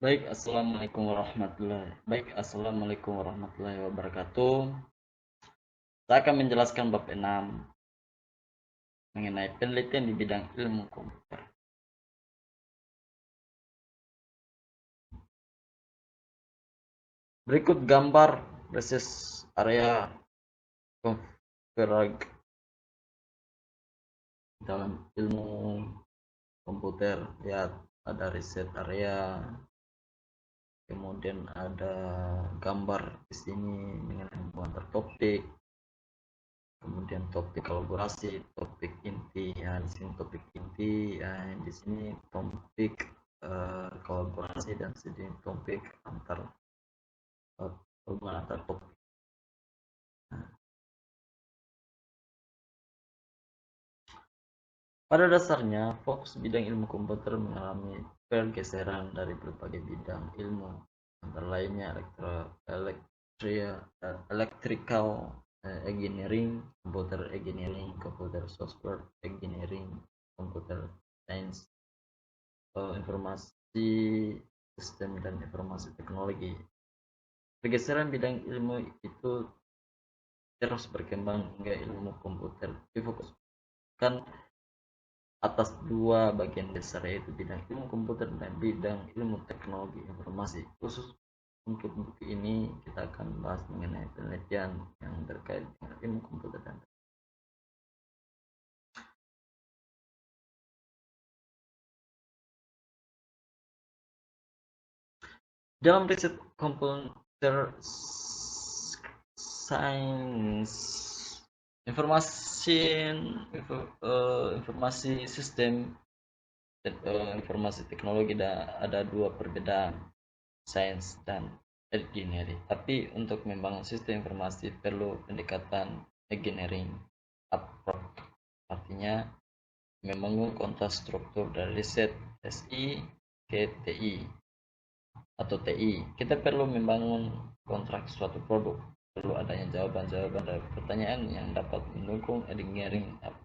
Assalamualaikum warahmatullahi wabarakatuh. Saya akan menjelaskan bab 6 mengenai penelitian di bidang ilmu komputer. Berikut gambar basis area konfigurasi dalam ilmu komputer. Lihat, ada reset area, kemudian ada gambar di sini mengenai pembuatan topik, kemudian topik kolaborasi, topik inti. Ya, di sini topik inti, ya, di sini topik kolaborasi, dan di sini topik hubungan antar topik. Pada dasarnya, fokus bidang ilmu komputer mengalami pergeseran dari berbagai bidang ilmu, antara lainnya electrical engineering, computer engineering, computer software engineering, computer science, informasi sistem, dan informasi teknologi. Pergeseran bidang ilmu itu terus berkembang hingga ilmu komputer difokuskan atas dua bagian besar, yaitu bidang ilmu komputer dan bidang ilmu teknologi informasi. Khusus untuk buku ini kita akan bahas mengenai penelitian yang terkait dengan ilmu komputer dan dalam riset komputer science, informasi informasi sistem, informasi teknologi, ada dua perbedaan, sains dan engineering. Tapi untuk membangun sistem informasi perlu pendekatan engineering approach, artinya membangun kontrak struktur dari riset SI ke TI atau TI. Kita perlu membangun kontrak suatu produk, perlu adanya jawaban-jawaban dari pertanyaan yang dapat mendukung engineering approach,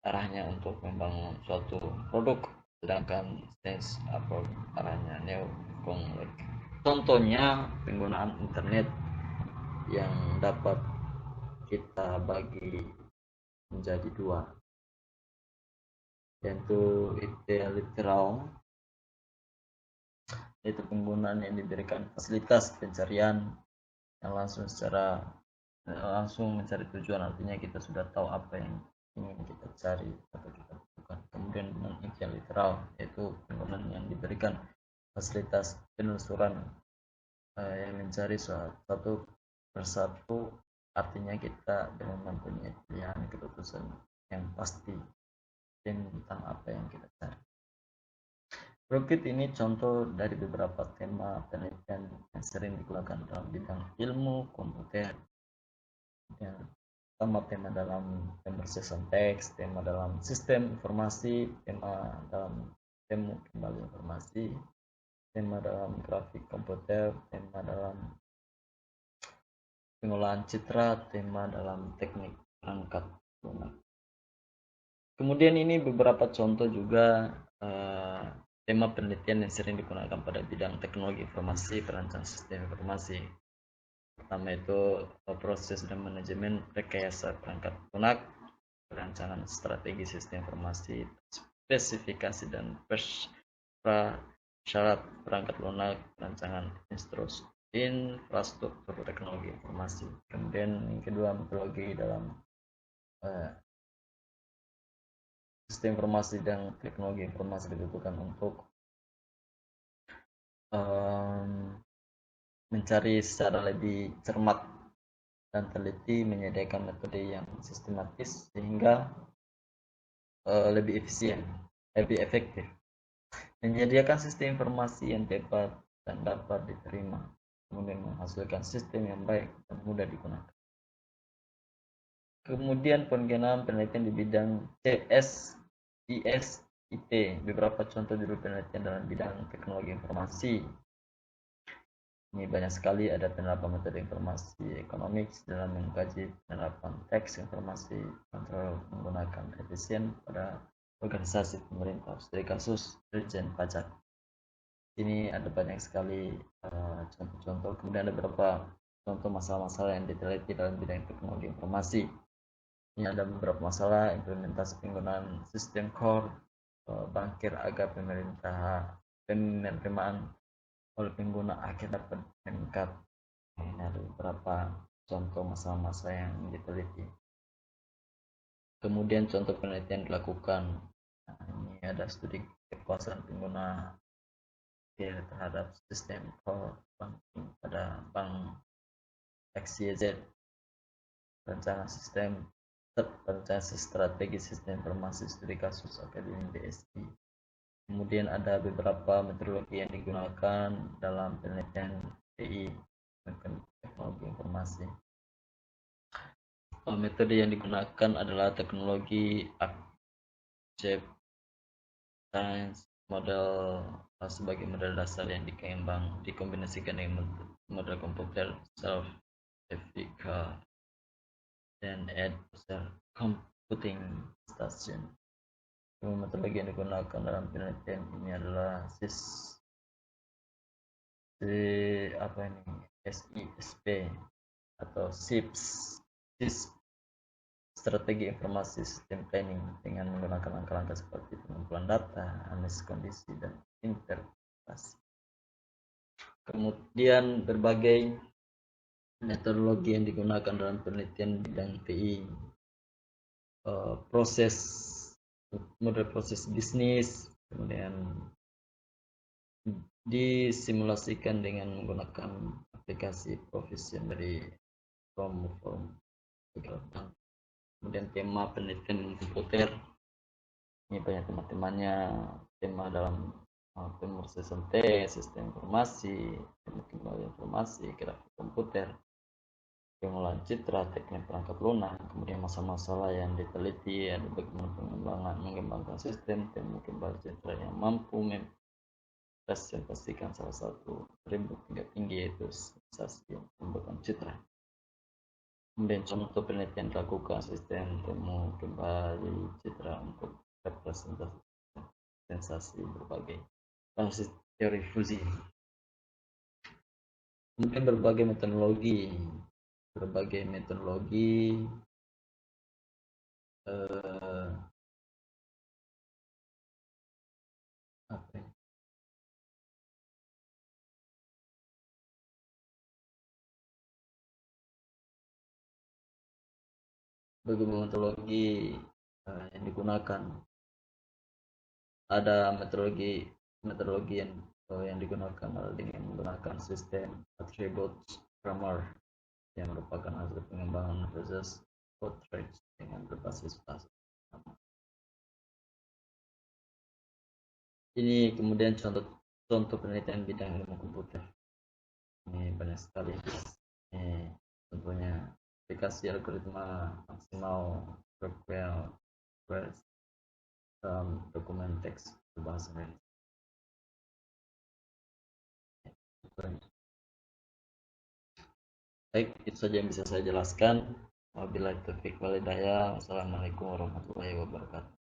arahnya untuk membangun suatu produk, sedangkan sains approach arahnya neokonlek. Contohnya penggunaan internet yang dapat kita bagi menjadi dua, yaitu literal, yaitu penggunaan yang diberikan fasilitas pencarian yang langsung mencari tujuan, artinya kita sudah tahu apa yang ingin kita cari atau kita butuhkan. Kemudian dengan literal, yaitu penggunaan yang diberikan fasilitas penelusuran yang mencari satu persatu, artinya kita belum mempunyai pilihan keputusan yang pasti tentang apa yang kita cari. Berikut ini contoh dari beberapa tema penelitian yang sering digunakan dalam bidang ilmu komputer. Yang pertama, tema dalam pemrosesan teks, tema dalam sistem informasi, tema dalam temu kembali informasi, tema dalam grafik komputer, tema dalam pengolahan citra, tema dalam teknik perangkat lunak. Kemudian ini beberapa contoh juga tema penelitian yang sering digunakan pada bidang teknologi informasi, perancangan sistem informasi. Pertama itu proses dan manajemen rekayasa perangkat lunak, perancangan strategi sistem informasi, spesifikasi dan prasyarat perangkat lunak, perancangan infrastruktur teknologi informasi. Kemudian yang kedua, metodologi dalam sistem informasi dan teknologi informasi dibutuhkan untuk mencari secara lebih cermat dan teliti, menyediakan metode yang sistematis sehingga lebih efisien, lebih efektif, menyediakan sistem informasi yang tepat dan dapat diterima, kemudian menghasilkan sistem yang baik dan mudah digunakan. Kemudian pengenaan penelitian di bidang CSISIT, beberapa contoh judul penelitian dalam bidang teknologi informasi. Ini banyak sekali, ada penerapan metode informasi ekonomik dalam mengkaji penerapan teks informasi, kontrol menggunakan efisien pada organisasi pemerintah. Studi kasus Dirjen Pajak. Ini ada banyak sekali contoh-contoh. Kemudian ada beberapa contoh masalah-masalah yang diteliti dalam bidang teknologi informasi. Ini ada beberapa masalah implementasi penggunaan sistem core bankir agar penerimaan oleh pengguna akhir dapat meningkat. Ini ada beberapa contoh masalah-masalah yang diteliti. Kemudian contoh penelitian dilakukan. Nah, ini ada studi kepuasan pengguna terhadap sistem core banking pada bank XYZ, rencana strategi sistem informasi studi kasus akademi BSI. Kemudian ada beberapa metodologi yang digunakan dalam penelitian TI, teknologi informasi. Metode yang digunakan adalah teknologi object science model sebagai model dasar yang dikombinasikan dengan model komputer self-replica dan adversarial computing station. Metodologi yang digunakan dalam penelitian ini adalah SISP atau SIPS, strategi informasi sistem planning dengan menggunakan langkah-langkah seperti pengumpulan data, analisis kondisi, dan interpretasi. Kemudian berbagai metodologi yang digunakan dalam penelitian bidang TI, model proses bisnis, kemudian disimulasikan dengan menggunakan aplikasi Provision dari Form. Kemudian tema penelitian komputer, ini banyak tema-temanya, tema dalam pemrosesan teks, sistem informasi, teknologi informasi, grafik komputer, pengolahan citra, teknik perangkat lunak, kemudian masalah-masalah yang diteliti, ada bagaimana mengembangkan sistem, teknik kembali citra yang mampu mempresentasikan salah satu atribut tingkat tinggi yaitu sensasi yang mengembangkan citra. Kemudian contoh penelitian dilakukan sistem temu kembali citra untuk representasi sensasi berbagai basis teori fusi. Kemudian berbagai metodologi yang digunakan. Ada metodologi yang digunakan dengan menggunakan sistem attribute grammar yang merupakan hasil pengembangan proses portrait dengan berbasis bahasa. Ini kemudian contoh penelitian bidang ilmu komputer. Ini banyak sekali. Ini contohnya aplikasi algoritma maksimal request dokumen teks berbahasa Indonesia. Baik, itu saja yang bisa saya jelaskan. Wabillahi taufiq wal hidayah. Wassalamualaikum warahmatullahi wabarakatuh.